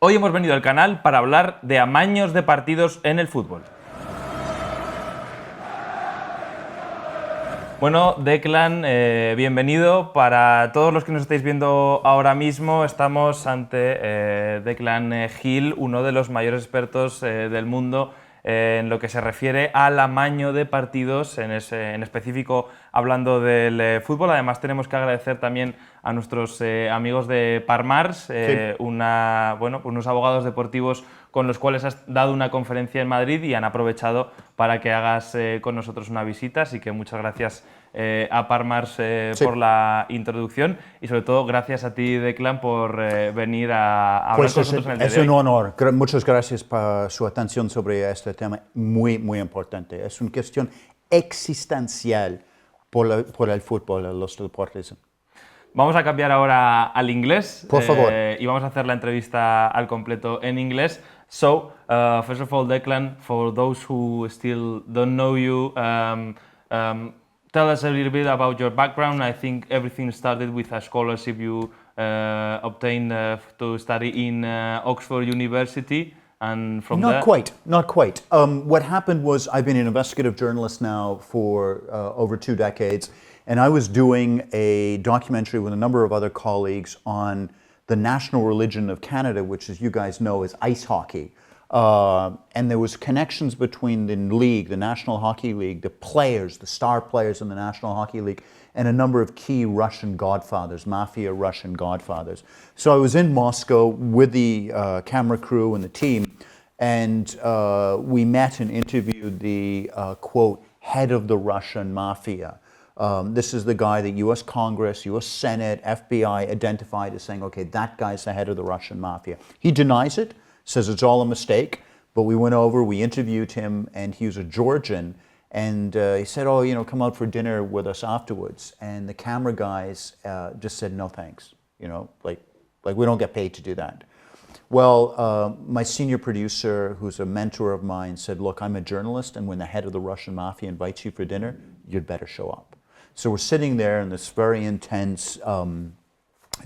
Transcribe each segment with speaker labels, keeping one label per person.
Speaker 1: Hoy hemos venido al canal para hablar de amaños de partidos en el fútbol. Bueno, Declan, bienvenido. Para todos los que nos estáis viendo ahora mismo, estamos ante Declan Gil, uno de los mayores expertos del mundo en lo que se refiere al amaño de partidos, en específico hablando del fútbol. Además, tenemos que agradecer también a nuestros amigos de Parmars, unos abogados deportivos con los cuales has dado una conferencia en Madrid y han aprovechado para que hagas con nosotros una visita. Así que muchas gracias a Parmars por la introducción y sobre todo gracias a ti, Declan, por venir a hablar con nosotros en el día de hoy.
Speaker 2: Es un honor. Muchas gracias por su atención sobre este tema muy, muy importante. Es una cuestión existencial por el fútbol, los deportes.
Speaker 1: Vamos a cambiar ahora al inglés.
Speaker 2: Por favor.
Speaker 1: Y vamos a hacer la entrevista al completo en inglés. So, first of all, Declan, for those who still don't know you, tell us a little bit about your background. I think everything started with a scholarship you obtained to study in Oxford University. And from
Speaker 2: Not quite. What happened was I've been an investigative journalist now for over 2 decades, and I was doing a documentary with a number of other colleagues on the national religion of Canada, which, as you guys know, is ice hockey. And there was connections between the league, the National Hockey League, the players, the star players in the National Hockey League, and a number of key Russian godfathers, mafia Russian godfathers. So I was in Moscow with the camera crew and the team, and we met and interviewed the, quote, head of the Russian mafia. This is the guy that U.S. Congress, U.S. Senate, FBI identified as saying, okay, that guy's the head of the Russian mafia. He denies it, says it's all a mistake, but we went over, we interviewed him, and he was a Georgian, and he said, oh, come out for dinner with us afterwards. And the camera guys just said, no thanks, like we don't get paid to do that. Well, my senior producer, who's a mentor of mine, said, look, I'm a journalist, and when the head of the Russian mafia invites you for dinner, you'd better show up. So we're sitting there in this very intense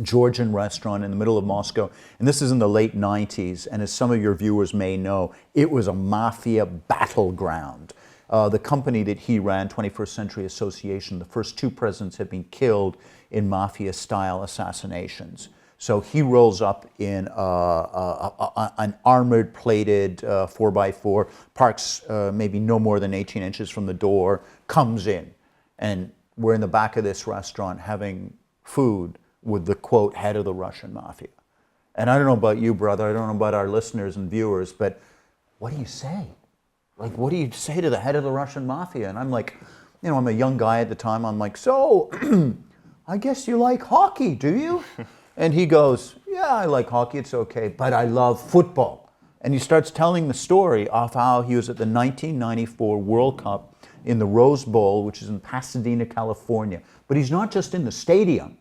Speaker 2: Georgian restaurant in the middle of Moscow, and this is in the late 90s, and as some of your viewers may know, it was a mafia battleground. The company that he ran, 21st Century Association, the first 2 presidents had been killed in mafia-style assassinations. So he rolls up in an armored, plated 4x4, parks maybe no more than 18 inches from the door, comes in, and we're in the back of this restaurant having food with the, quote, head of the Russian mafia. And I don't know about you, brother, I don't know about our listeners and viewers, but what do you say? Like, what do you say to the head of the Russian mafia? And I'm like, I'm a young guy at the time, I'm like, so, I guess you like hockey, do you? And he goes, yeah, I like hockey, it's okay, but I love football. And he starts telling the story of how he was at the 1994 World Cup in the Rose Bowl, which is in Pasadena, California. But he's not just in the stadium.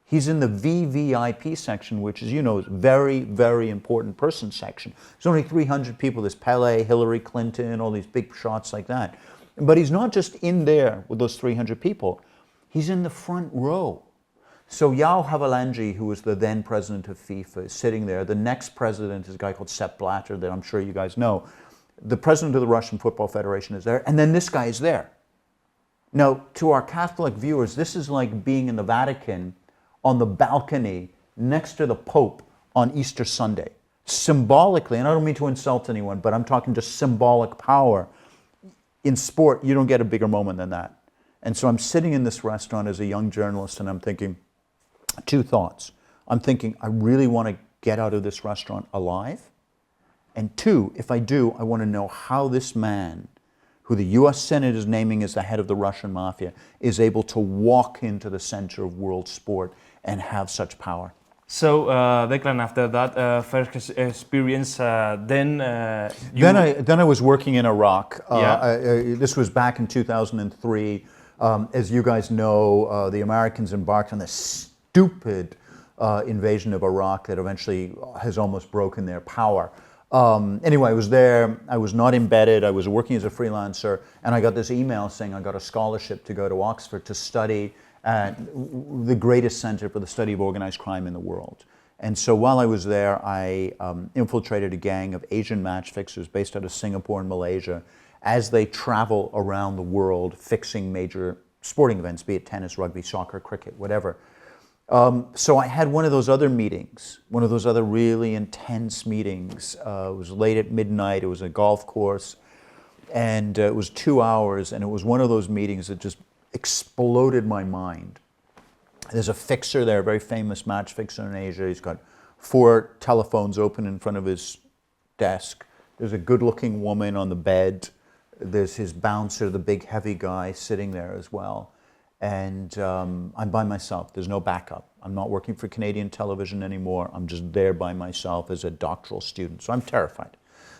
Speaker 2: He's in the VVIP section, which is, is very, very important person section. There's only 300 people. There's Pele, Hillary Clinton, all these big shots like that. But he's not just in there with those 300 people. He's in the front row. So Yao Havelange, who was the then president of FIFA, is sitting there. The next president is a guy called Sepp Blatter that I'm sure you guys know. The president of the Russian Football Federation is there, and then this guy is there. Now, to our Catholic viewers, this is like being in the Vatican on the balcony next to the Pope on Easter Sunday. Symbolically, and I don't mean to insult anyone, but I'm talking just symbolic power. In sport, you don't get a bigger moment than that. And so I'm sitting in this restaurant as a young journalist, and I'm thinking 2 thoughts. I'm thinking, I really want to get out of this restaurant alive. And 2, if I do, I want to know how this man, who the U.S. Senate is naming as the head of the Russian mafia, is able to walk into the center of world sport and have such power.
Speaker 1: So, Declan, after that first experience, then
Speaker 2: I was working in Iraq.
Speaker 1: Yeah.
Speaker 2: This was back in 2003. As you guys know, the Americans embarked on this stupid invasion of Iraq that eventually has almost broken their power. Anyway, I was there, I was not embedded, I was working as a freelancer, and I got this email saying I got a scholarship to go to Oxford to study at the greatest center for the study of organized crime in the world. And so while I was there, I infiltrated a gang of Asian match fixers based out of Singapore and Malaysia as they travel around the world fixing major sporting events, be it tennis, rugby, soccer, cricket, whatever. So I had one of those other meetings, one of those other really intense meetings. It was late at midnight, it was a golf course, and it was 2 hours, and it was one of those meetings that just exploded my mind. There's a fixer there, a very famous match fixer in Asia. He's got 4 telephones open in front of his desk. There's a good-looking woman on the bed. There's his bouncer, the big heavy guy, sitting there as well. And I'm by myself. There's no backup. I'm not working for Canadian television anymore. I'm just there by myself as a doctoral student. So I'm terrified.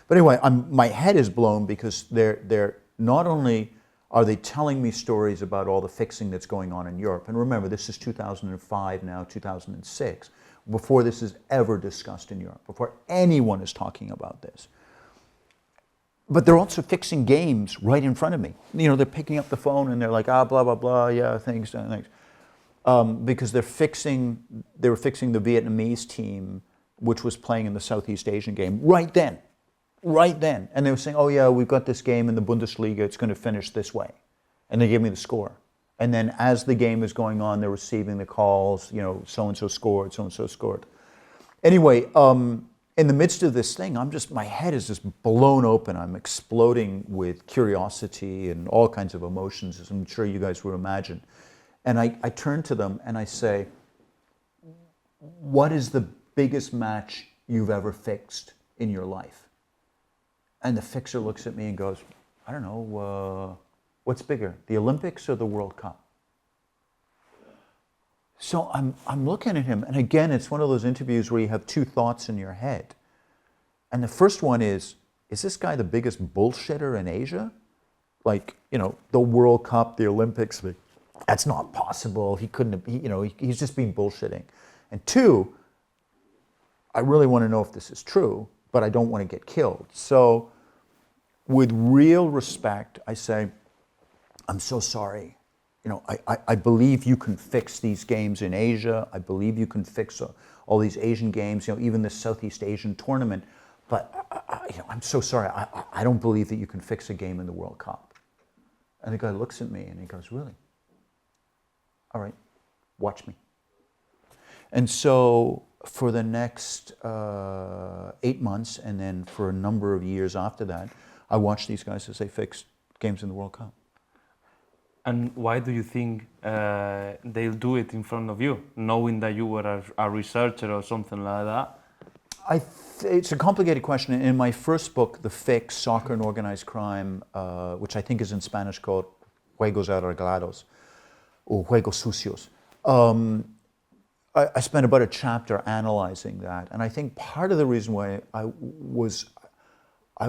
Speaker 2: But anyway, my head is blown because they're not only are they telling me stories about all the fixing that's going on in Europe, and remember, this is 2005 now, 2006, before this is ever discussed in Europe, before anyone is talking about this. But they're also fixing games right in front of me. You know, they're picking up the phone and they're like, blah, blah, blah, yeah, thanks. Because they were fixing the Vietnamese team, which was playing in the Southeast Asian game right then. And they were saying, oh yeah, we've got this game in the Bundesliga, it's going to finish this way. And they gave me the score. And then as the game is going on, they're receiving the calls, you know, so-and-so scored, so-and-so scored. Anyway, in the midst of this thing, my head is just blown open. I'm exploding with curiosity and all kinds of emotions, as I'm sure you guys would imagine. And I turn to them and I say, what is the biggest match you've ever fixed in your life? And the fixer looks at me and goes, I don't know, what's bigger, the Olympics or the World Cup? So I'm looking at him, and again, it's one of those interviews where you have 2 thoughts in your head. And the first one is this guy the biggest bullshitter in Asia? Like, you know, the World Cup, the Olympics, that's not possible. He couldn't have, you know, he's just been bullshitting. And 2, I really want to know if this is true, but I don't want to get killed. So with real respect, I say, I'm so sorry. You know, I believe you can fix these games in Asia. I believe you can fix all these Asian games, you know, even the Southeast Asian tournament. But you know, I'm so sorry. I don't believe that you can fix a game in the World Cup. And the guy looks at me and he goes, really? All right, watch me. And so for the next 8 months, and then for a number of years after that, I watched these guys as they fixed games in the World Cup.
Speaker 1: And why do you think they'll do it in front of you, knowing that you were a researcher or something like that?
Speaker 2: It's a complicated question. In my first book, The Fix, Soccer and Organized Crime, which I think is in Spanish called Juegos Arreglados, or Juegos Sucios, I spent about a chapter analyzing that. And I think part of the reason why I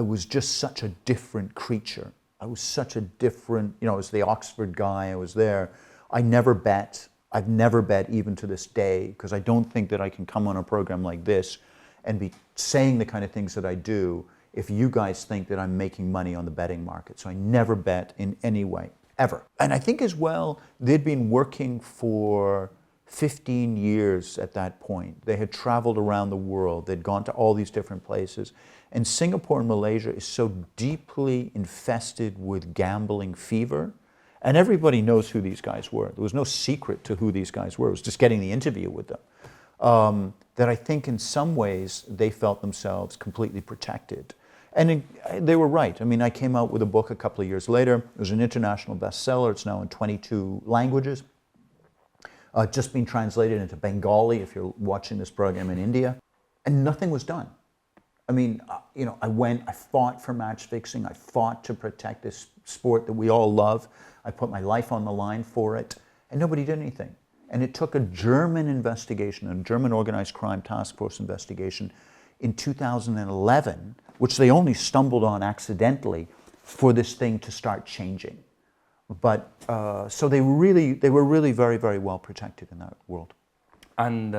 Speaker 2: was just such a different creature. I was such a different, you know, I was the Oxford guy, I was there. I've never bet even to this day, because I don't think that I can come on a program like this and be saying the kind of things that I do if you guys think that I'm making money on the betting market. So I never bet in any way, ever. And I think as well, they'd been working for 15 years at that point. They had traveled around the world. They'd gone to all these different places. And Singapore and Malaysia is so deeply infested with gambling fever. And everybody knows who these guys were. There was no secret to who these guys were. It was just getting the interview with them. That I think in some ways they felt themselves completely protected. And they were right. I mean, I came out with a book a couple of years later. It was an international bestseller. It's now in 22 languages. Just been translated into Bengali if you're watching this program in India. And nothing was done. I mean, you know, I fought for match fixing. I fought to protect this sport that we all love. I put my life on the line for it, and nobody did anything. And it took a German investigation, a German organized crime task force investigation in 2011, which they only stumbled on accidentally, for this thing to start changing. But so they were really very, very well protected in that world.
Speaker 1: And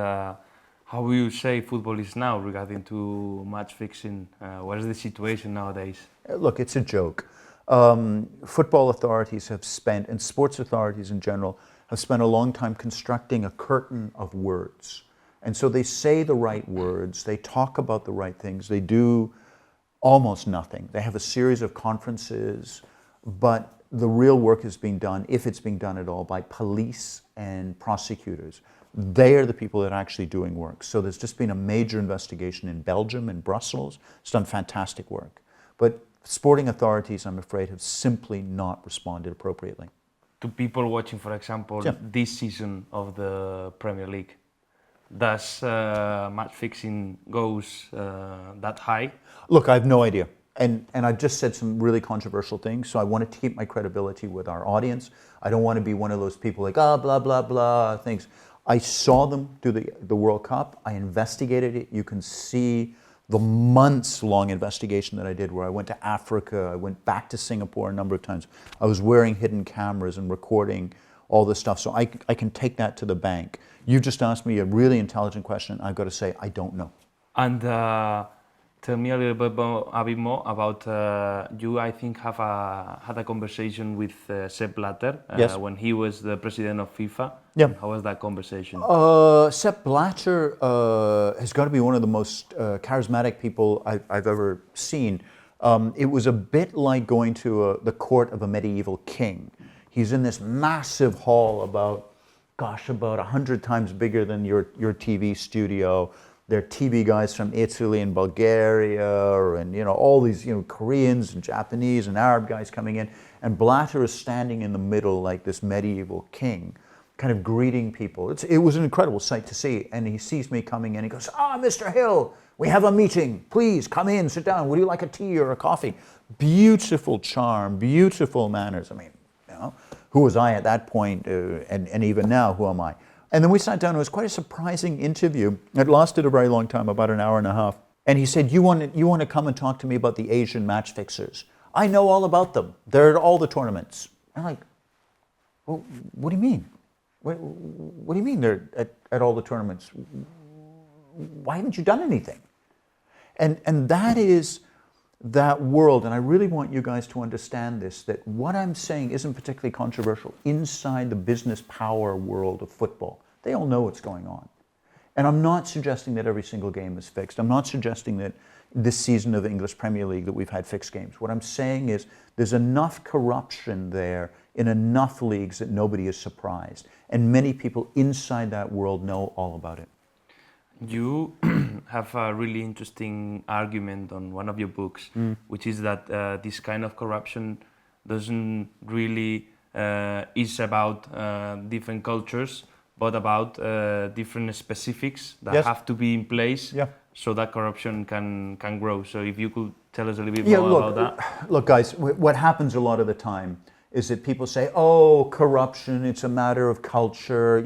Speaker 1: how will you say football is now regarding to match fixing? What is the situation nowadays?
Speaker 2: Look, it's a joke. Football authorities have spent, and sports authorities in general, have spent a long time constructing a curtain of words. And so they say the right words, they talk about the right things, they do almost nothing. They have a series of conferences, but the real work is being done, if it's being done at all, by police and prosecutors. They are the people that are actually doing work. So there's just been a major investigation in Belgium and Brussels. It's done fantastic work. But sporting authorities, I'm afraid, have simply not responded appropriately.
Speaker 1: To people watching, for example, this season of the Premier League, does match fixing goes that high?
Speaker 2: Look, I have no idea. And I've just said some really controversial things, so I wanted to keep my credibility with our audience. I don't want to be one of those people like, blah, blah, blah, things. I saw them do the World Cup. I investigated it. You can see the months-long investigation that I did where I went to Africa, I went back to Singapore a number of times. I was wearing hidden cameras and recording all this stuff, so I can take that to the bank. You just asked me a really intelligent question. I've got to say, I don't know.
Speaker 1: And tell me a little bit more about you. I think had a conversation with Sepp Blatter
Speaker 2: Yes.
Speaker 1: when he was the president of FIFA.
Speaker 2: Yeah.
Speaker 1: How was that conversation?
Speaker 2: Sepp Blatter has got to be one of the most charismatic people I've ever seen. It was a bit like going to the court of a medieval king. He's in this massive hall about 100 times bigger than your TV studio. There are TV guys from Italy and Bulgaria and all these Koreans and Japanese and Arab guys coming in. And Blatter is standing in the middle like this medieval king, kind of greeting people. It was an incredible sight to see. And he sees me coming in. He goes, Mr. Hill, we have a meeting. Please come in, sit down. Would you like a tea or a coffee? Beautiful charm, beautiful manners. I mean, who was I at that point? And even now, who am I? And then we sat down. It was quite a surprising interview. It lasted a very long time, about an hour and a half. And he said, you want to come and talk to me about the Asian match fixers? I know all about them. They're at all the tournaments. I'm like, well, what do you mean? What do you mean they're at all the tournaments? Why haven't you done anything? And that is that world, and I really want you guys to understand this, that what I'm saying isn't particularly controversial inside the business power world of football. They all know what's going on. And I'm not suggesting that every single game is fixed. I'm not suggesting that this season of the English Premier League that we've had fixed games. What I'm saying is there's enough corruption there in enough leagues that nobody is surprised. And many people inside that world know all about it.
Speaker 1: You have a really interesting argument on one of your books, which is that this kind of corruption doesn't really is about different cultures, but about different specifics that have to be in place so that corruption can grow. So if you could tell us a little bit more about that.
Speaker 2: Look, guys, what happens a lot of the time is that people say, oh, corruption, it's a matter of culture,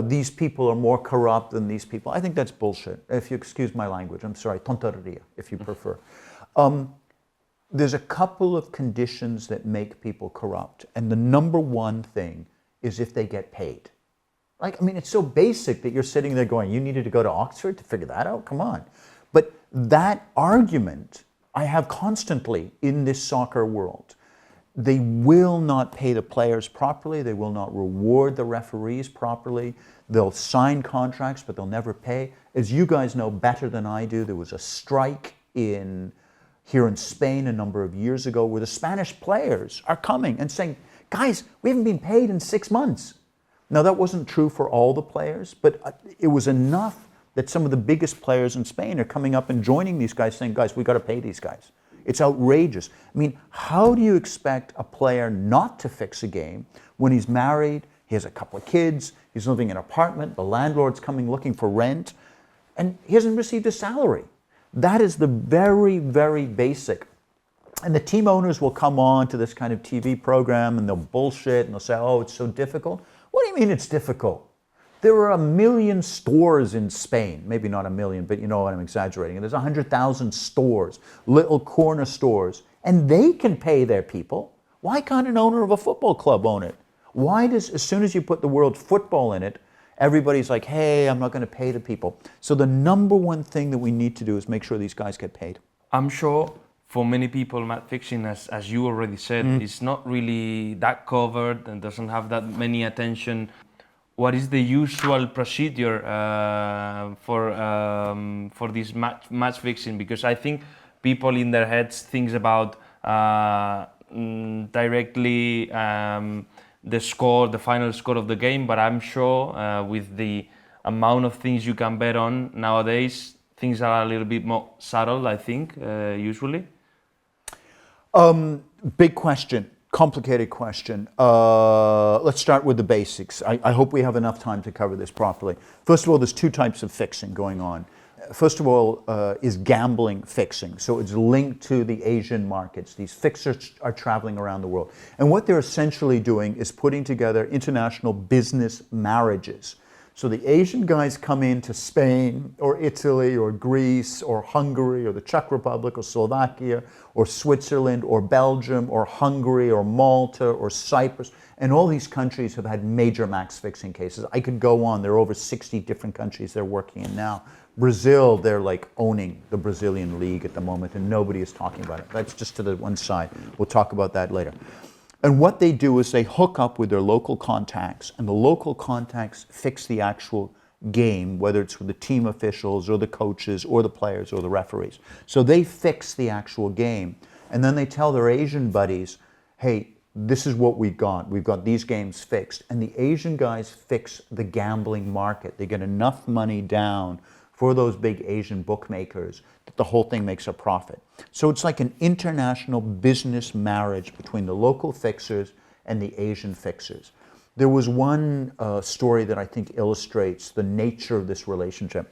Speaker 2: these people are more corrupt than these people. I think that's bullshit, if you excuse my language. I'm sorry, tonteria, if you prefer. There's a couple of conditions that make people corrupt. And the number one thing is if they get paid. It's so basic that you're sitting there going, you needed to go to Oxford to figure that out? Come on. But that argument I have constantly in this soccer world. They will not pay the players properly. They will not reward the referees properly. They'll sign contracts, but they'll never pay. As you guys know better than I do, there was a strike here in Spain a number of years ago where the Spanish players are coming and saying, guys, we haven't been paid in 6 months. Now, that wasn't true for all the players, but it was enough that some of the biggest players in Spain are coming up and joining these guys saying, guys, we got to pay these guys. It's outrageous. How do you expect a player not to fix a game when he's married, he has a couple of kids, he's living in an apartment, the landlord's coming looking for rent, and he hasn't received a salary? That is the very, very basic. And the team owners will come on to this kind of TV program and they'll bullshit and they'll say, oh, it's so difficult. What do you mean it's difficult? There are 1 million stores in Spain, maybe not 1 million, but you know what, I'm exaggerating. There's 100,000 stores, little corner stores, and they can pay their people. Why can't an owner of a football club own it? Why does, as soon as you put the word football in it, everybody's like, hey, I'm not going to pay the people. So the number one thing that we need to do is make sure these guys get paid.
Speaker 1: I'm sure for many people, match fixing, as you already said, is not really that covered and doesn't have that many attention. what is the usual procedure for this match fixing? Because I think people in their heads thinks about directly the score, the final score of the game, but I'm sure with the amount of things you can bet on nowadays, things are a little bit more subtle, I think, usually.
Speaker 2: Big question, complicated question. Let's start with the basics. I hope we have enough time to cover this properly. First of all, there's two types of fixing going on. First of all, is gambling fixing. So it's linked to the Asian markets. These fixers are traveling around the world. And what they're essentially doing is putting together international business marriages. So the Asian guys come into Spain or Italy or Greece or Hungary or the Czech Republic or Slovakia or Switzerland or Belgium or Hungary or Malta or Cyprus. And all these countries have had major max fixing cases. I could go on. There are over 60 different countries they're working in now. Brazil, they're like owning the Brazilian league at the moment, and nobody is talking about it. That's just to the one side. We'll talk about that later. And what they do is they hook up with their local contacts, and the local contacts fix the actual game, whether it's with the team officials or the coaches or the players or the referees. So they fix the actual game. And then they tell their Asian buddies, hey, this is what we've got. We've got these games fixed. And the Asian guys fix the gambling market. They get enough money down for those big Asian bookmakers that the whole thing makes a profit. So it's like an international business marriage between the local fixers and the Asian fixers. There was one story that I think illustrates the nature of this relationship.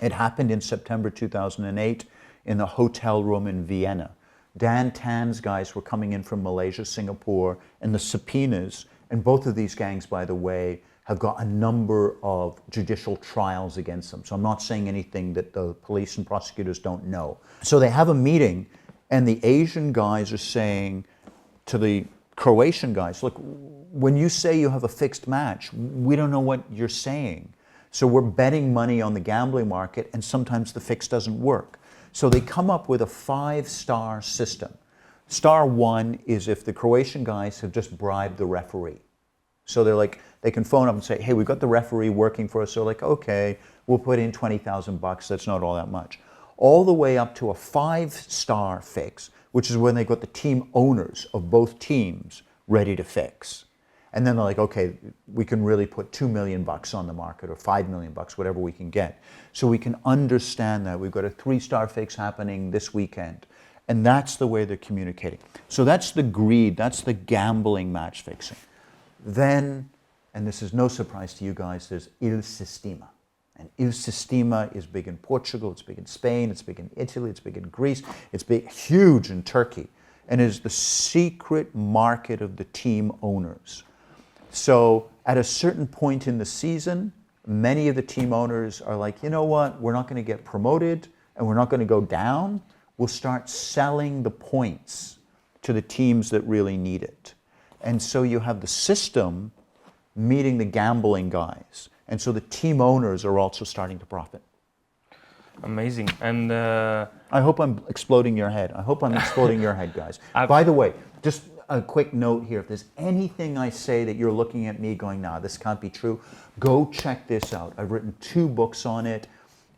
Speaker 2: It happened in September 2008 in a hotel room in Vienna. Dan Tan's guys were coming in from Malaysia, Singapore, and the subpoenas, and both of these gangs, by the way, have got a number of judicial trials against them. So I'm not saying anything that the police and prosecutors don't know. So they have a meeting, and the Asian guys are saying to the Croatian guys, look, when you say you have a fixed match, we don't know what you're saying. So we're betting money on the gambling market, and sometimes the fix doesn't work. So they come up with a 5-star system. Star 1 is if the Croatian guys have just bribed the referee. So they're like, they can phone up and say, hey, we've got the referee working for us. So like, okay, we'll put in $20,000. That's not all that much. All the way up to a 5-star fix, which is when they got the team owners of both teams ready to fix. And then they're like, okay, we can really put $2 million on the market or $5 million, whatever we can get. So we can understand that. We've got a 3-star fix happening this weekend. And that's the way they're communicating. So that's the greed, that's the gambling match fixing. Then, and this is no surprise to you guys, there's Il Sistema. And Il Sistema is big in Portugal, it's big in Spain, it's big in Italy, it's big in Greece, it's big, huge in Turkey, and is the secret market of the team owners. So at a certain point in the season, many of the team owners are like, you know what, we're not going to get promoted and we're not going to go down. We'll start selling the points to the teams that really need it. And so you have the system meeting the gambling guys. And so the team owners are also starting to profit.
Speaker 1: Amazing. And
Speaker 2: I hope I'm exploding your head. I hope I'm exploding your head, guys. By the way, just a quick note here. If there's anything I say that you're looking at me going, nah, this can't be true, go check this out. I've written 2 books on it.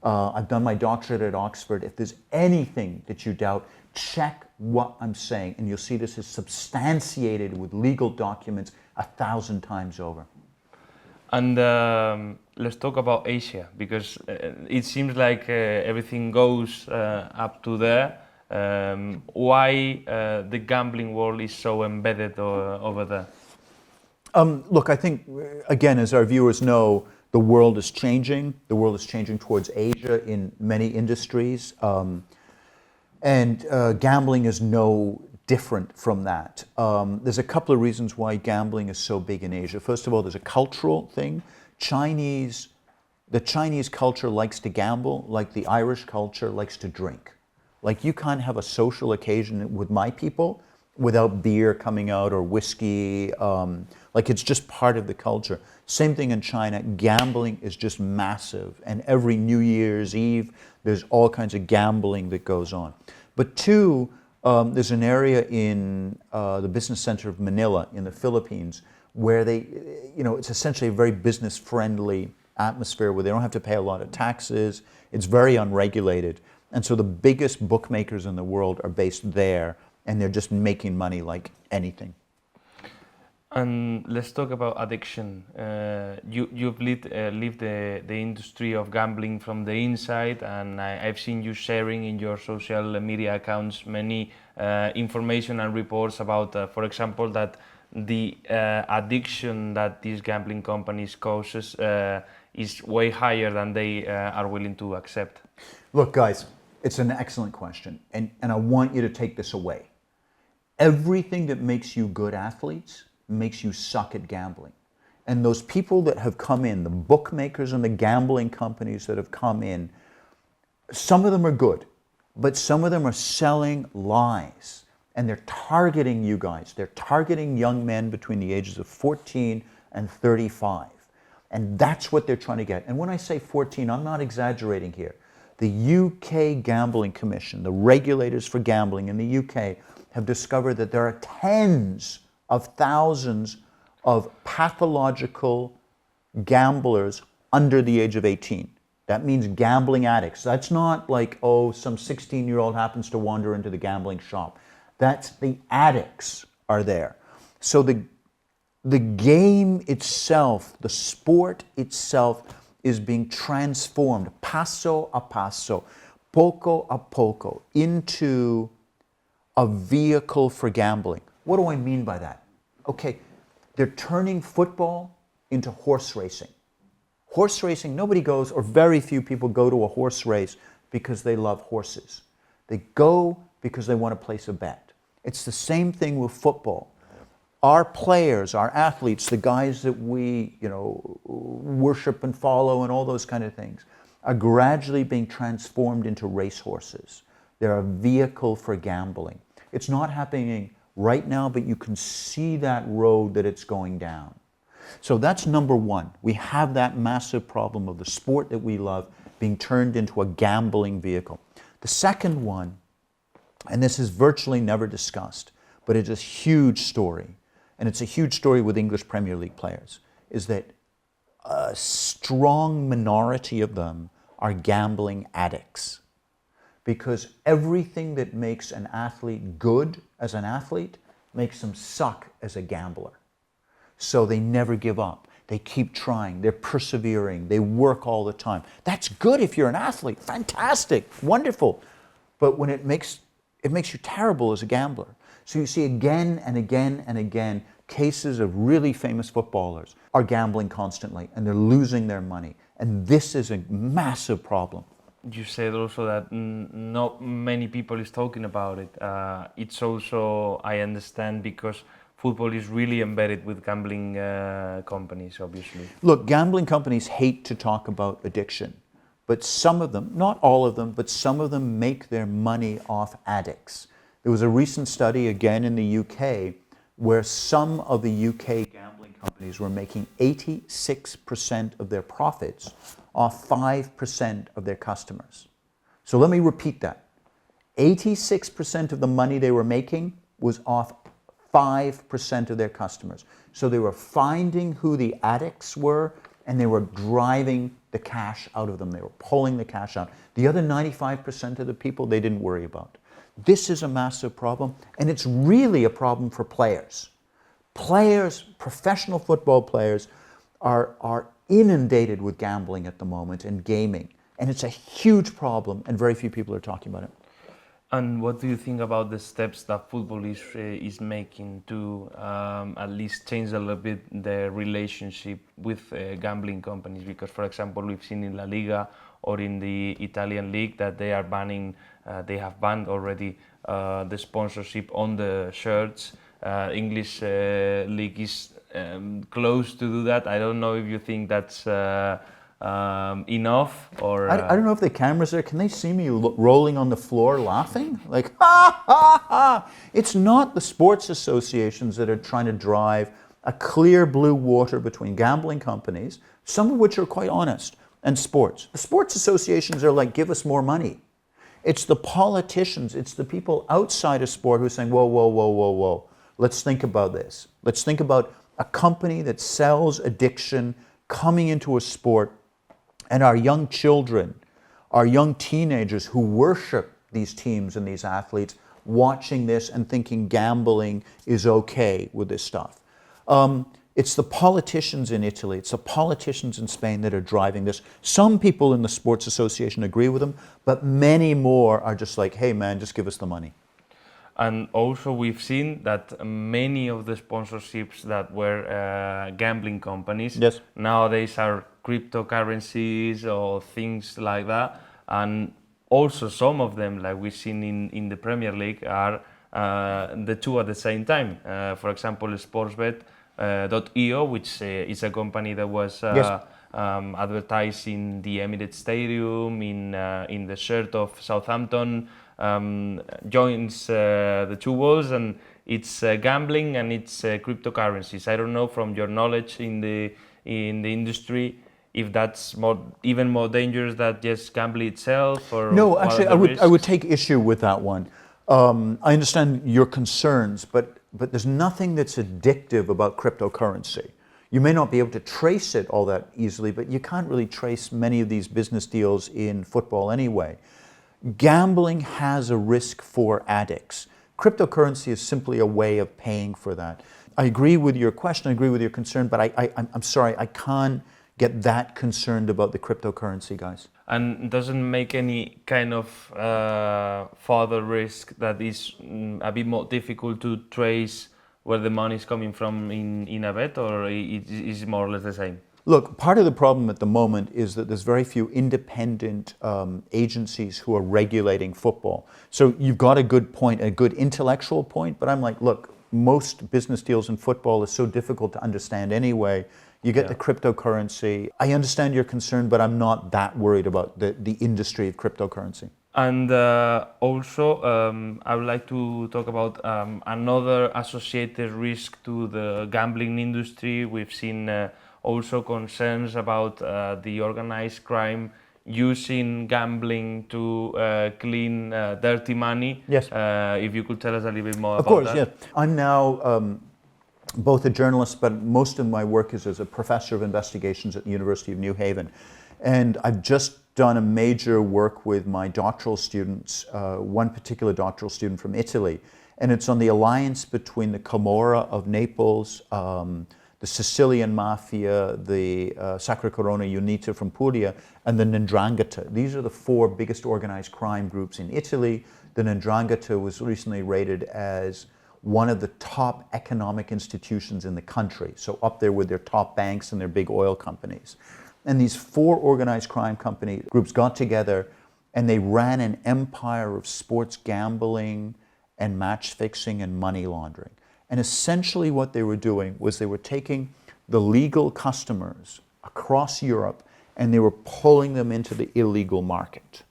Speaker 2: I've done my doctorate at Oxford. If there's anything that you doubt, check what I'm saying, and you'll see this is substantiated with legal documents 1,000 times over.
Speaker 1: And let's talk about Asia, because it seems like everything goes up to there. Why the gambling world is so embedded over there?
Speaker 2: Look, I think, again, as our viewers know, the world is changing. The world is changing towards Asia in many industries. And gambling is no different from that. There's a couple of reasons why gambling is so big in Asia. First of all, there's a cultural thing. The Chinese culture likes to gamble like the Irish culture likes to drink. Like, you can't have a social occasion with my people without beer coming out or whiskey. Like, it's just part of the culture. Same thing in China. Gambling is just massive. And every New Year's Eve, there's all kinds of gambling that goes on. But 2, there's an area in the business center of Manila in the Philippines where they, it's essentially a very business-friendly atmosphere where they don't have to pay a lot of taxes. It's very unregulated. And so the biggest bookmakers in the world are based there, and they're just making money like anything.
Speaker 1: And let's talk about addiction. You've lived the industry of gambling from the inside, and I've seen you sharing in your social media accounts many information and reports about, for example, that the addiction that these gambling companies causes is way higher than they are willing to accept.
Speaker 2: Look, guys, it's an excellent question, and I want you to take this away. Everything that makes you good athletes makes you suck at gambling. And those people that have come in, the bookmakers and the gambling companies that have come in, some of them are good, but some of them are selling lies. And they're targeting you guys. They're targeting young men between the ages of 14 and 35. And that's what they're trying to get. And when I say 14, I'm not exaggerating here. The UK Gambling Commission, the regulators for gambling in the UK, have discovered that there are tens of thousands of pathological gamblers under the age of 18. That means gambling addicts. That's not like, some 16-year-old happens to wander into the gambling shop. That's the addicts are there. So the game itself, the sport itself is being transformed paso a paso, poco a poco, into a vehicle for gambling. What do I mean by that? Okay, they're turning football into horse racing. Horse racing, nobody goes, or very few people go to a horse race because they love horses. They go because they want to place a bet. It's the same thing with football. Our players, our athletes, the guys that we, worship and follow and all those kind of things, are gradually being transformed into racehorses. They're a vehicle for gambling. It's not happening right now, but you can see that road that it's going down. So that's number one. We have that massive problem of the sport that we love being turned into a gambling vehicle. The second one, and this is virtually never discussed, but it's a huge story, and it's a huge story with English Premier League players, is that a strong minority of them are gambling addicts. Because everything that makes an athlete good as an athlete makes them suck as a gambler. So they never give up. They keep trying. They're persevering. They work all the time. That's good if you're an athlete. Fantastic. Wonderful. But when it makes you terrible as a gambler. So you see again and again and again cases of really famous footballers are gambling constantly and they're losing their money. And this is a massive problem.
Speaker 1: You said also that not many people is talking about it. It's also, I understand, because football is really embedded with gambling companies, obviously.
Speaker 2: Look, gambling companies hate to talk about addiction, but some of them, not all of them, but some of them make their money off addicts. There was a recent study, again in the UK, where some of the UK gambling companies were making 86% of their profits off 5% of their customers. So let me repeat that. 86% of the money they were making was off 5% of their customers. So they were finding who the addicts were and they were driving the cash out of them. They were pulling the cash out. The other 95% of the people they didn't worry about. This is a massive problem, and it's really a problem for players. Players, professional football players, are inundated with gambling at the moment and gaming. And it's a huge problem, and very few people are talking about it.
Speaker 1: And what do you think about the steps that football is making to at least change a little bit the relationship with gambling companies? Because, for example, we've seen in La Liga or in the Italian league that they are banning, they have banned already the sponsorship on the shirts. English league is close to do that. I don't know if you think that's enough or...
Speaker 2: I don't know if the cameras are, can they see me rolling on the floor laughing? Like, ha, ha, ha. It's not the sports associations that are trying to drive a clear blue water between gambling companies, some of which are quite honest, and sports. The sports associations are like, give us more money. It's the politicians, it's the people outside of sport who are saying, whoa, whoa, whoa, whoa, whoa. Let's think about this. Let's think about a company that sells addiction coming into a sport, and our young children, our young teenagers who worship these teams and these athletes, watching this and thinking gambling is okay with this stuff. It's the politicians in Italy, it's the politicians in Spain that are driving this. Some people in the Sports Association agree with them, but many more are just like, hey man, just give us the money.
Speaker 1: And also we've seen that many of the sponsorships that were gambling companies
Speaker 2: Yes.
Speaker 1: nowadays are cryptocurrencies or things like that. And also some of them, like we've seen in the Premier League, are the two at the same time. For example, Sportsbet.io, which is a company that was
Speaker 2: Yes.
Speaker 1: advertised in the Emirates Stadium, in the shirt of Southampton, joins the two worlds, and it's gambling and it's cryptocurrencies. I don't know from your knowledge in the industry if that's even more dangerous than just gambling itself, or
Speaker 2: No,
Speaker 1: what
Speaker 2: actually,
Speaker 1: are the
Speaker 2: I would
Speaker 1: risks?
Speaker 2: take issue with that one. I understand your concerns, but there's nothing that's addictive about cryptocurrency. You may not be able to trace it all that easily, but you can't really trace many of these business deals in football anyway. Gambling has a risk for addicts. Cryptocurrency is simply a way of paying for that. I agree with your question, I agree with your concern, but I'm sorry, I can't get that concerned about the cryptocurrency, guys.
Speaker 1: And doesn't make any kind of further risk that is a bit more difficult to trace where the money is coming from in a bet, or it is more or less the same?
Speaker 2: Look, part of the problem at the moment is that there's very few independent agencies who are regulating football. So you've got a good point, a good intellectual point, but I'm like, look, most business deals in football is so difficult to understand anyway. You get the cryptocurrency. I understand your concern, but I'm not that worried about the industry of cryptocurrency.
Speaker 1: And also, I would like to talk about another associated risk to the gambling industry. We've seen also concerns about the organized crime using gambling to clean dirty money.
Speaker 2: Yes.
Speaker 1: If you could tell us a little bit more
Speaker 2: Of
Speaker 1: about
Speaker 2: course,
Speaker 1: that.
Speaker 2: yes. I'm now both a journalist, but most of my work is as a professor of investigations at the University of New Haven. And I've just done a major work with my doctoral students, one particular doctoral student from Italy. And it's on the alliance between the Camorra of Naples, the Sicilian Mafia, the Sacra Corona Unita from Puglia, and the 'Ndrangheta. These are the four biggest organized crime groups in Italy. The 'Ndrangheta was recently rated as one of the top economic institutions in the country, so up there with their top banks and their big oil companies. And these four organized crime company groups got together and they ran an empire of sports gambling and match fixing and money laundering. And essentially what they were doing was they were taking the legal customers across Europe and they were pulling them into the illegal market.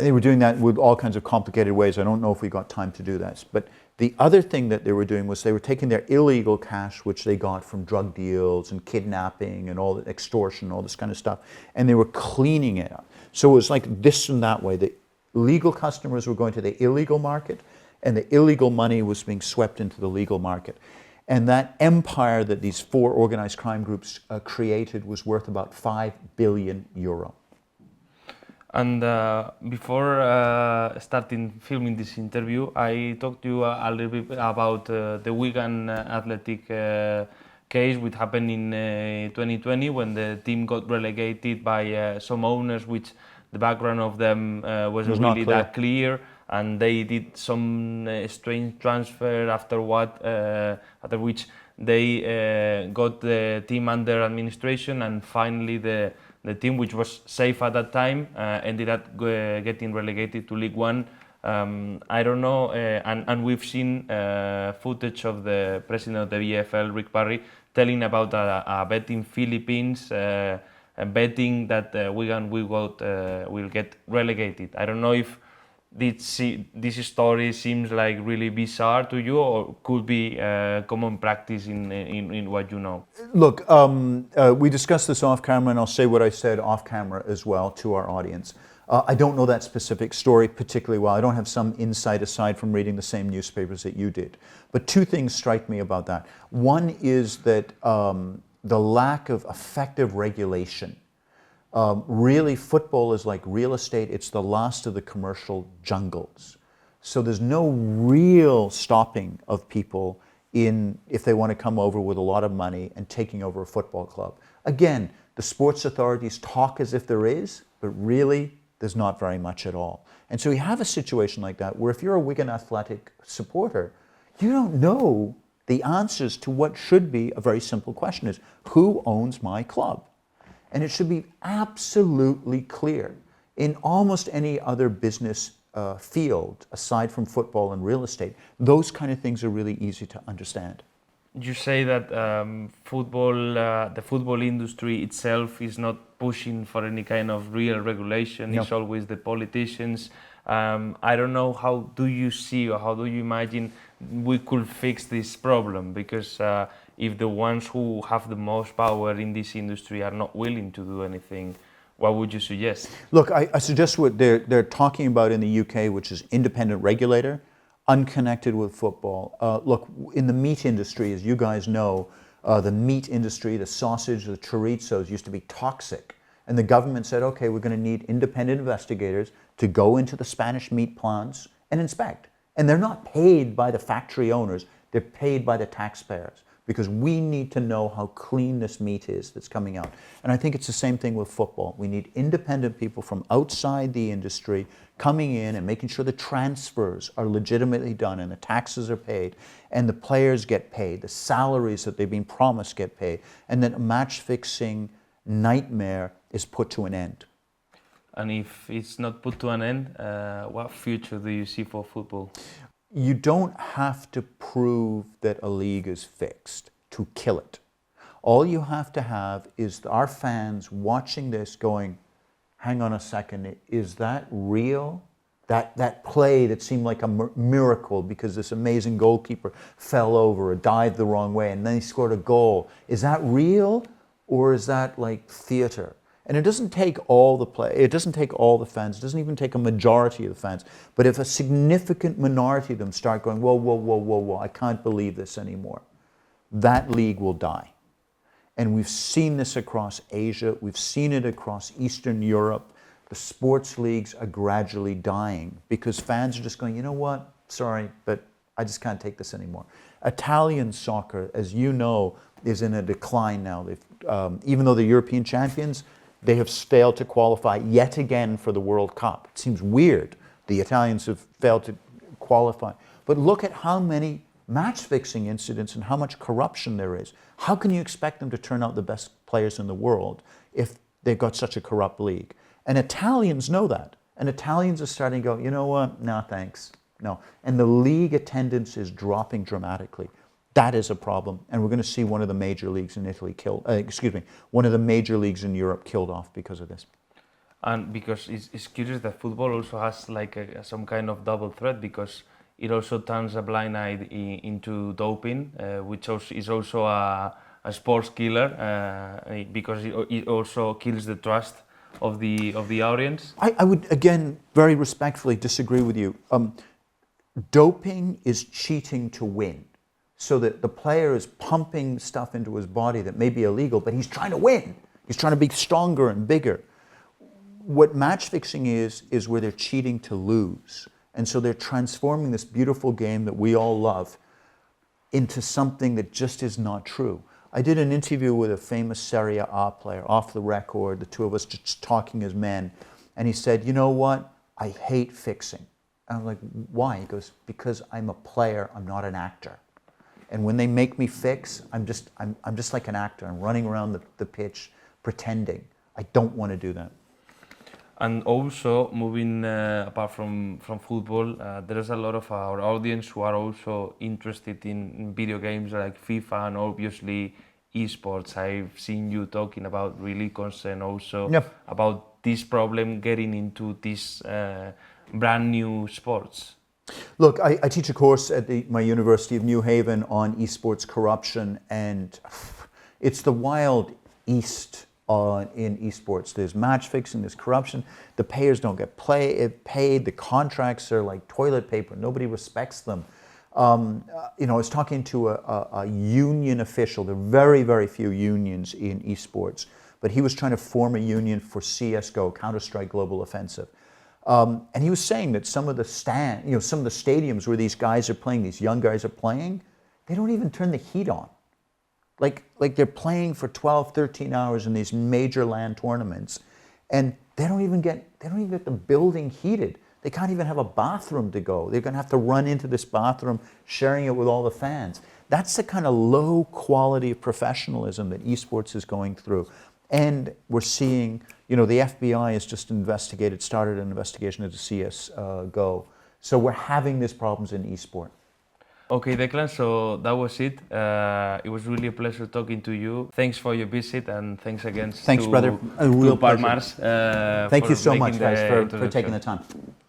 Speaker 2: They were doing that with all kinds of complicated ways. I don't know if we got time to do that. But the other thing that they were doing was they were taking their illegal cash, which they got from drug deals and kidnapping and all the extortion, all this kind of stuff, and they were cleaning it up. So it was like this and that way. The legal customers were going to the illegal market, and the illegal money was being swept into the legal market. And that empire that these four organized crime groups created was worth about €5 billion.
Speaker 1: And before starting filming this interview, I talked to you a little bit about the Wigan Athletic case, which happened in 2020 when the team got relegated by some owners, which the background of them wasn't
Speaker 2: not
Speaker 1: really
Speaker 2: clear.
Speaker 1: that clear, and they did some strange transfer after which they got the team under administration, and finally the team, which was safe at that time, ended up getting relegated to League One. I don't know, and we've seen footage of the president of the VFL, Rick Parry, telling about a bet in Philippines, betting that Wigan will get relegated. I don't know if this story seems like really bizarre to you, or could be common practice in what you know.
Speaker 2: Look, we discussed this off camera, and I'll say what I said off camera as well to our audience. I don't know that specific story particularly well. I don't have some insight aside from reading the same newspapers that you did. But two things strike me about that. One is that the lack of effective regulation. Really, football is like real estate. It's the last of the commercial jungles. So there's no real stopping of people if they want to come over with a lot of money and taking over a football club. Again, the sports authorities talk as if there is, but really there's not very much at all. And so you have a situation like that where if you're a Wigan Athletic supporter, you don't know the answers to what should be a very simple question is, who owns my club? And it should be absolutely clear. In almost any other business field, aside from football and real estate, those kind of things are really easy to understand.
Speaker 1: You say that the football industry itself is not pushing for any kind of real regulation.
Speaker 2: No.
Speaker 1: It's always the politicians. I don't know, how do you see or how do you imagine we could fix this problem? Because if the ones who have the most power in this industry are not willing to do anything, what would you suggest?
Speaker 2: Look, I suggest what they're talking about in the UK, which is independent regulator, unconnected with football. Look, in the meat industry, as you guys know, the meat industry, the sausage, the chorizos used to be toxic. And the government said, okay, we're going to need independent investigators to go into the Spanish meat plants and inspect. And they're not paid by the factory owners, they're paid by the taxpayers, because we need to know how clean this meat is that's coming out. And I think it's the same thing with football. We need independent people from outside the industry coming in and making sure the transfers are legitimately done and the taxes are paid and the players get paid, the salaries that they've been promised get paid, and that a match-fixing nightmare is put to an end.
Speaker 1: And if it's not put to an end, what future do you see for football?
Speaker 2: You don't have to prove that a league is fixed to kill it. All you have to have is our fans watching this going, hang on a second, is that real? That play that seemed like a miracle because this amazing goalkeeper fell over or dived the wrong way and then he scored a goal. Is that real or is that like theater? And it doesn't take all the play, it doesn't take all the fans, it doesn't even take a majority of the fans. But if a significant minority of them start going, whoa, whoa, whoa, whoa, whoa, I can't believe this anymore, that league will die. And we've seen this across Asia, we've seen it across Eastern Europe. The sports leagues are gradually dying because fans are just going, you know what, sorry, but I just can't take this anymore. Italian soccer, as you know, is in a decline now. Even though they're European champions, they have failed to qualify yet again for the World Cup. It seems weird. The Italians have failed to qualify. But look at how many match-fixing incidents and how much corruption there is. How can you expect them to turn out the best players in the world if they've got such a corrupt league? And Italians know that. And Italians are starting to go, you know what, no thanks, no. And the league attendance is dropping dramatically. That is a problem, and we're going to see one of the major leagues in Italy one of the major leagues in Europe killed off because of this.
Speaker 1: And because it's curious that football also has like some kind of double threat, because it also turns a blind eye into doping, which is also a sports killer, because it also kills the trust of the audience.
Speaker 2: I would, again, very respectfully disagree with you. Doping is cheating to win. So that the player is pumping stuff into his body that may be illegal, but he's trying to win. He's trying to be stronger and bigger. What match fixing is where they're cheating to lose. And so they're transforming this beautiful game that we all love into something that just is not true. I did an interview with a famous Serie A player, off the record, the two of us just talking as men, and he said, you know what, I hate fixing. And I'm like, why? He goes, because I'm a player, I'm not an actor. And when they make me fix, I'm just like an actor. I'm running around the pitch pretending. I don't want to do that.
Speaker 1: And also, moving apart from football, there's a lot of our audience who are also interested in video games like FIFA and obviously esports. I've seen you talking about really concern also about this problem getting into this brand new sports.
Speaker 2: Look, I teach a course at my University of New Haven on esports corruption, and it's the wild east in esports. There's match fixing, there's corruption. The players don't get paid. The contracts are like toilet paper. Nobody respects them. I was talking to a union official. There are very, very few unions in esports, but he was trying to form a union for CS:GO, Counter-Strike Global Offensive. And he was saying that some of the some of the stadiums where these guys are playing, these young guys are playing, they don't even turn the heat on. Like they're playing for 12, 13 hours in these major LAN tournaments, and they don't even get the building heated. They can't even have a bathroom to go. They're going to have to run into this bathroom, sharing it with all the fans. That's the kind of low quality of professionalism that esports is going through. And we're seeing, the FBI has just started an investigation into CS:GO. So we're having these problems in esport.
Speaker 1: Okay, Declan, so that was it. It was really a pleasure talking to you. Thanks for your visit, and thanks again
Speaker 2: brother. A real
Speaker 1: to Parmars.
Speaker 2: Thank you so much, guys, for taking the time.